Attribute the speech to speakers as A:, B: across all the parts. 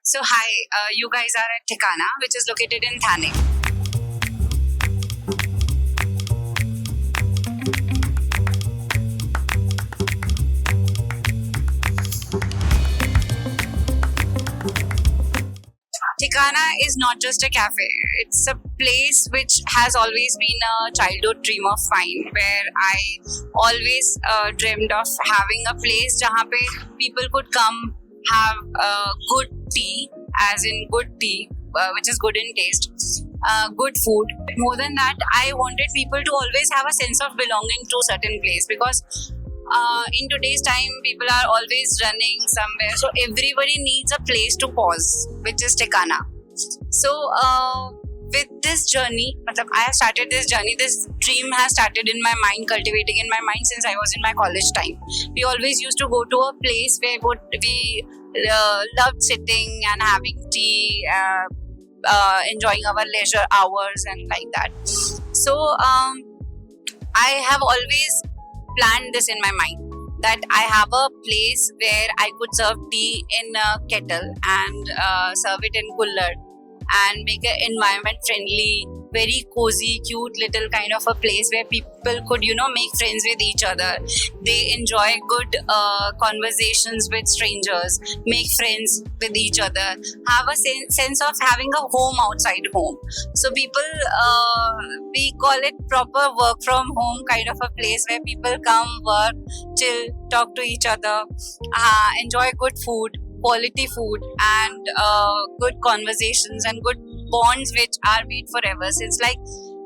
A: So hi, you guys are at Thikana, which is located in Thane. Thikana is not just a cafe, it's a place which has always been a childhood dream of mine, where I always dreamed of having a place jahan pe people could come, have good tea, as in good tea, which is good in taste, good food. More than that, I wanted people to always have a sense of belonging to certain place, because in today's time people are always running somewhere, so everybody needs a place to pause, which is Thikana. So with this journey, I have started this journey, this dream has started in my mind, cultivating in my mind since I was in my college time. We always used to go to a place where we loved sitting and having tea, enjoying our leisure hours and like that. So I have always planned this in my mind, that I have a place where I could serve tea in a kettle and serve it in cooler and make an environment friendly, very cozy, cute little kind of a place where people could, make friends with each other. They enjoy good conversations with strangers, make friends with each other, have a sense of having a home outside home. So people, we call it proper work from home kind of a place where people come, work, chill, talk to each other, enjoy good food, quality food, and good conversations and good bonds which are made forever. Since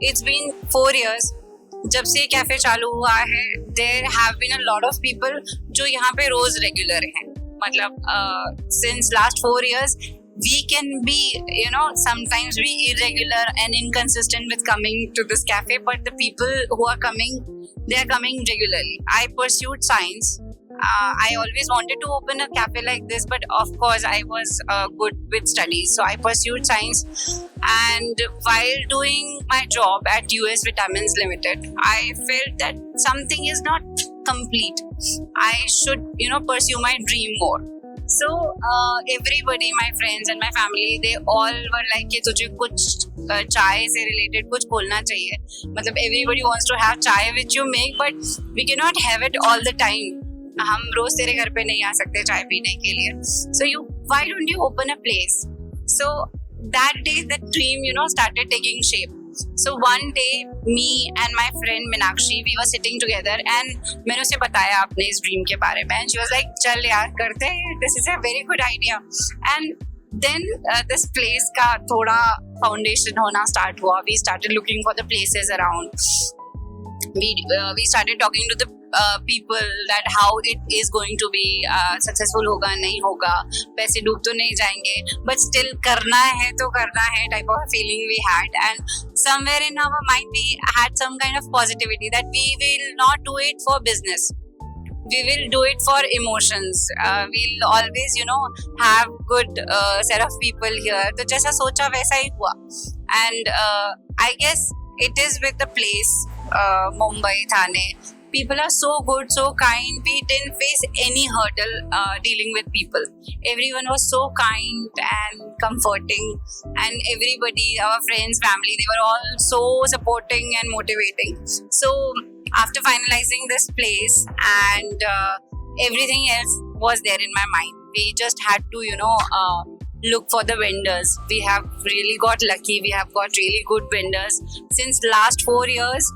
A: it's been 4 years जब से cafe चालू हुआ है, there have been a lot of people जो यहाँ पे रोज regular हैं. since last 4 years we can be, sometimes be irregular and inconsistent with coming to this cafe, but the people who are coming, they are coming regularly. I pursued science. I always wanted to open a cafe like this, but of course I was good with studies, so I pursued science. And while doing my job at US Vitamins Limited, I felt that something is not complete. I should, pursue my dream more. So everybody, my friends and my family, they all were like कि तुझे कुछ चाय से related कुछ खोलना चाहिए. Everybody wants to have chai which you make, but we cannot have it all the time. हम रोज तेरे घर पे नहीं आ सकते चाय पीने के लिए. So why don't you open a place? So that day the dream, started taking shape. So one day me and my friend Minakshi, we were sitting together and मैंने उसे बताया अपने इस dream के बारे में, and she was like चल यार करते हैं, this is a very good idea. And then this place का थोड़ा foundation होना start हुआ. We started looking for the places around. We started talking to the people that how it is going to be, successful होगा नहीं होगा, पैसे डूब तो नहीं जाएंगे, but still करना है तो करना है type of feeling we had. And somewhere in our mind we had some kind of positivity that we will not do it for business, we will do it for emotions. We'll always, have good set of people here. तो जैसा सोचा वैसा ही हुआ. And I guess it is with the place, Mumbai, Thane. People are so good, so kind. We didn't face any hurdle dealing with people. Everyone was so kind and comforting, and everybody, our friends, family, they were all so supporting and motivating. So after finalizing this place and everything else was there in my mind, we just had to, look for the vendors. We have really got lucky. We have got really good vendors. Since last 4 years,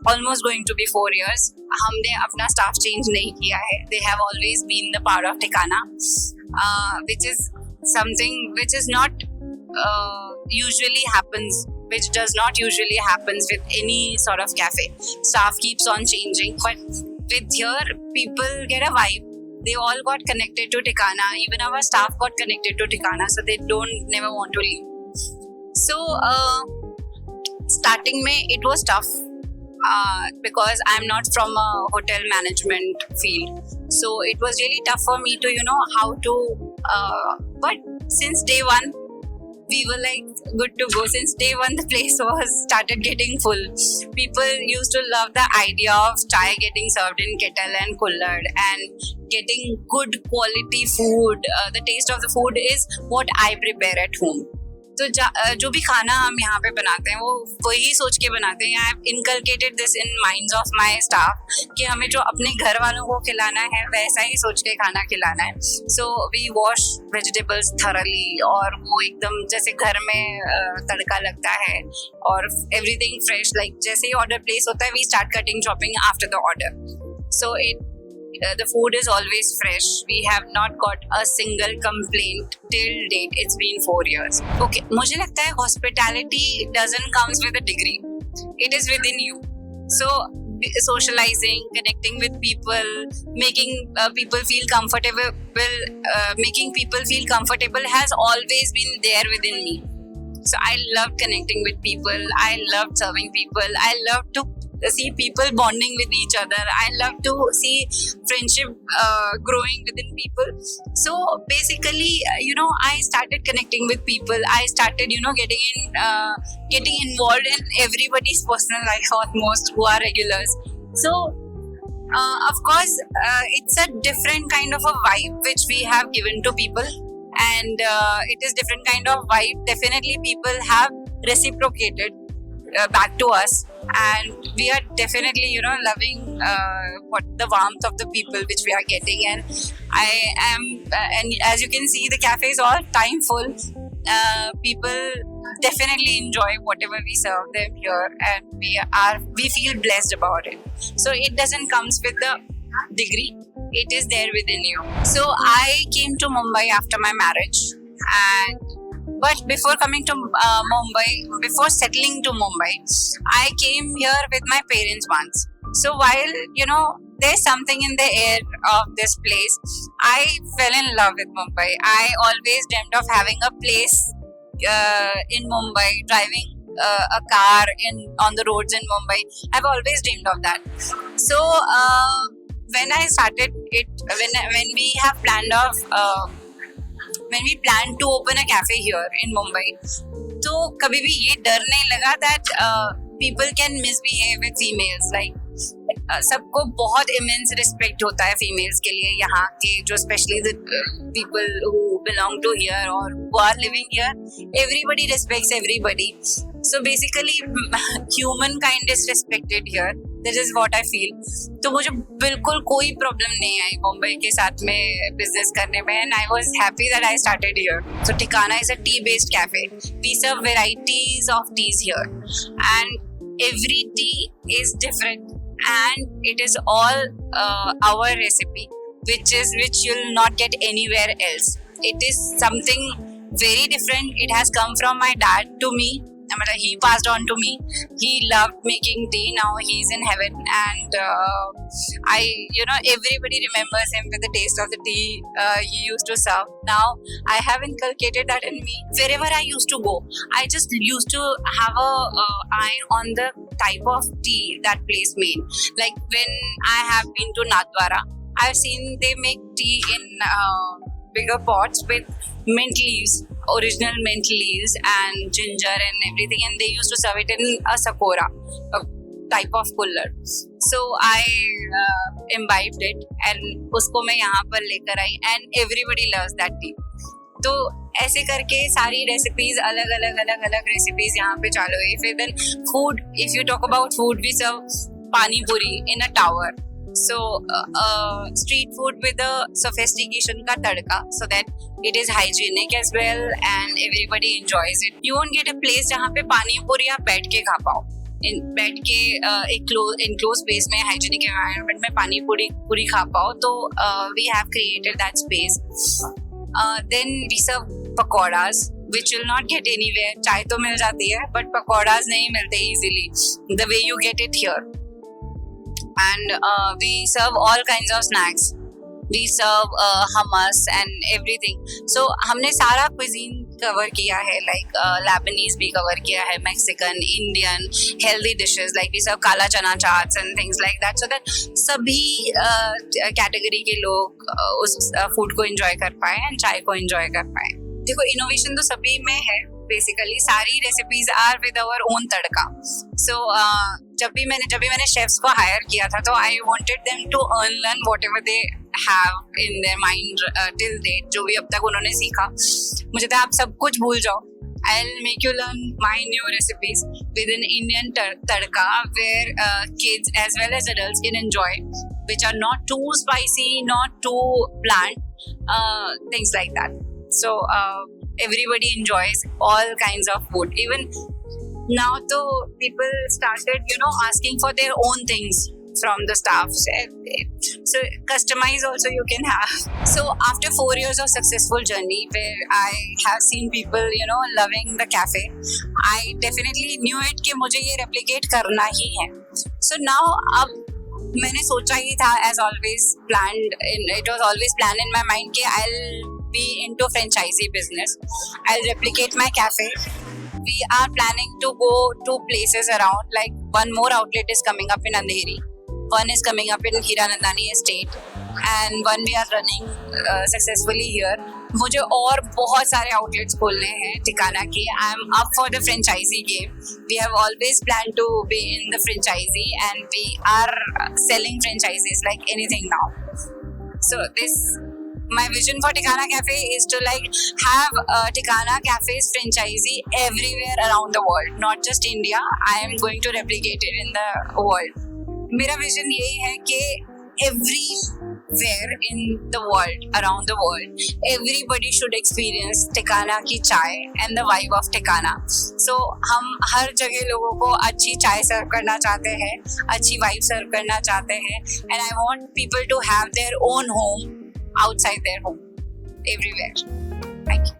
A: almost going to be 4 years, हमने अपना staff change नहीं किया है. They have always been the part of Thikana, which is something which is not usually happens, which does not usually happens with any sort of cafe. Staff keeps on changing, but with here, people get a vibe. They all got connected to Thikana. Even our staff got connected to Thikana, so they never want to leave. So starting में it was tough. Because I'm not from a hotel management field, so it was really tough for me to how to but since day one we were like good to go. Since day one, the place was started getting full. People used to love the idea of chai getting served in kettle and kullad and getting good quality food. The taste of the food is what I prepare at home. तो जो भी खाना हम यहाँ पे बनाते हैं वो वही सोच के बनाते हैं. I have inculcated this in minds of my staff कि हमें जो अपने घर वालों को खिलाना है वैसा ही सोच के खाना खिलाना है. So we wash vegetables thoroughly और वो एकदम जैसे घर में तड़का लगता है और एवरीथिंग फ्रेश. लाइक जैसे ही ऑर्डर प्लेस होता है we start cutting chopping after the order. So the food is always fresh. We have not got a single complaint till date. It's been 4 years. Okay, मुझे लगता है hospitality doesn't comes with a degree. It is within you. So socializing, connecting with people, making people feel comfortable, making people feel comfortable has always been there within me. So I love connecting with people. I love serving people. I love to see people bonding with each other. I love to see friendship growing within people. So basically, I started connecting with people. I started, getting involved in everybody's personal life almost who are regulars. So of course, it's a different kind of a vibe which we have given to people, and it is different kind of vibe. Definitely, people have reciprocated back to us, and we are definitely loving the warmth of the people which we are getting. And I am and as you can see, the cafe is all time full. People definitely enjoy whatever we serve them here, and we feel blessed about it. So it doesn't comes with the degree, it is there within you. So I came to Mumbai after my marriage, but before coming to Mumbai, before settling to Mumbai, I came here with my parents once. So while, there's something in the air of this place, I fell in love with Mumbai. I always dreamt of having a place in Mumbai, driving a car on the roads in Mumbai. I've always dreamed of that. So when I started it, when we have planned when we planned to open a cafe here in Mumbai, तो कभी भी ये डर नहीं लगा that people can misbehave with females. Like सबको बहुत immense respect होता है females के लिए यहाँ के, जो especially the people who belong to here or who are living here. Everybody respects everybody. So basically humankind is respected here. That is what I feel. तो मुझे बिल्कुल कोई प्रॉब्लम नहीं आई मुंबई के साथ में बिजनेस करने में, and I was happy that I started here. So Tikana is a tea-based cafe. We serve varieties of teas here, and every tea is different, and it is all our recipe, which you'll not get anywhere else. It is something very different. It has come from my dad to me. He passed on to me. He loved making tea. Now he's in heaven, and everybody remembers him with the taste of the tea he used to serve. Now I have inculcated that in me. Wherever I used to go, I just used to have a eye on the type of tea that place made. Like when I have been to Nathdwara, I've seen they make tea in bigger pots with mint leaves, original mint leaves and ginger and everything, and they used to serve it in a sakora, a type of cooler. So I imbibed it and उसको मैं यहाँ पर लेकर आई, and everybody loves that tea. तो ऐसे करके सारी recipes अलग रेसिपीज यहाँ पे चालू हुई. फिर then food, if you talk about food, we serve pani puri in a tower. So street food with a sophistication का तड़का, so that it is hygienic as well and everybody enjoys it. You won't get a place जहाँ पे पानी पूरी आप बैठ के खा पाओ. बैठ के एक enclosed space में hygienic environment में पानी पूरी खा पाओ. तो we have created that space. Then we serve pakoras, which will not get anywhere. चाय तो मिल जाती है, but pakoras नहीं मिलते easily the way you get it here. And we serve all kinds of snacks. We serve hummus and everything. So हमने सारा cuisine cover किया है, like Lebanese भी cover किया है, Mexican, Indian, healthy dishes, like we serve काला चना chaats and things like that, so that सभी category के लोग उस food को enjoy कर पाए and चाय को enjoy कर पाए. देखो innovation तो सभी में है, basically सारी recipes are with our own tadka. So जब भी मैंने chefs को hire किया था, तो I wanted them to unlearn whatever they have in their mind till date, जो भी अब तक उन्होंने सीखा. मुझे था आप सब कुछ भूल जाओ. I'll make you learn my new recipes with an Indian tadka where kids as well as adults can enjoy, which are not too spicy, not too bland, things like that. So everybody enjoys all kinds of food. Even now, though, people started, asking for their own things from the staff. So customize also you can have. So after 4 years of successful journey where I have seen people, loving the cafe, I definitely knew it कि मुझे ये replicate करना ही है. So now अब मैंने सोचा ही था, as always planned, it was always planned in my mind कि I'll be into franchisee business. I'll replicate my cafe. We are planning to go to places around, like one more outlet is coming up in Andheri. One is coming up in Hiranandani estate, and one we are running successfully here. मुझे और बहुत सारे outlets खोलने हैं ठिकाना के. I am up for the franchisee game. We have always planned to be in the franchisee, and we are selling franchises like anything now. So my vision for Tikana Cafe is to have Tikana Cafe's franchisee everywhere around the world, not just India. I am going to replicate it in the world. मेरा vision यही है कि everywhere in the world, around the world, everybody should experience Tikana की चाय and the vibe of Tikana. So हम हर जगह लोगों को अच्छी चाय सर्व करना चाहते हैं, अच्छी vibe सर्व करना चाहते हैं, and I want people to have their own home outside their home, everywhere. Thank you.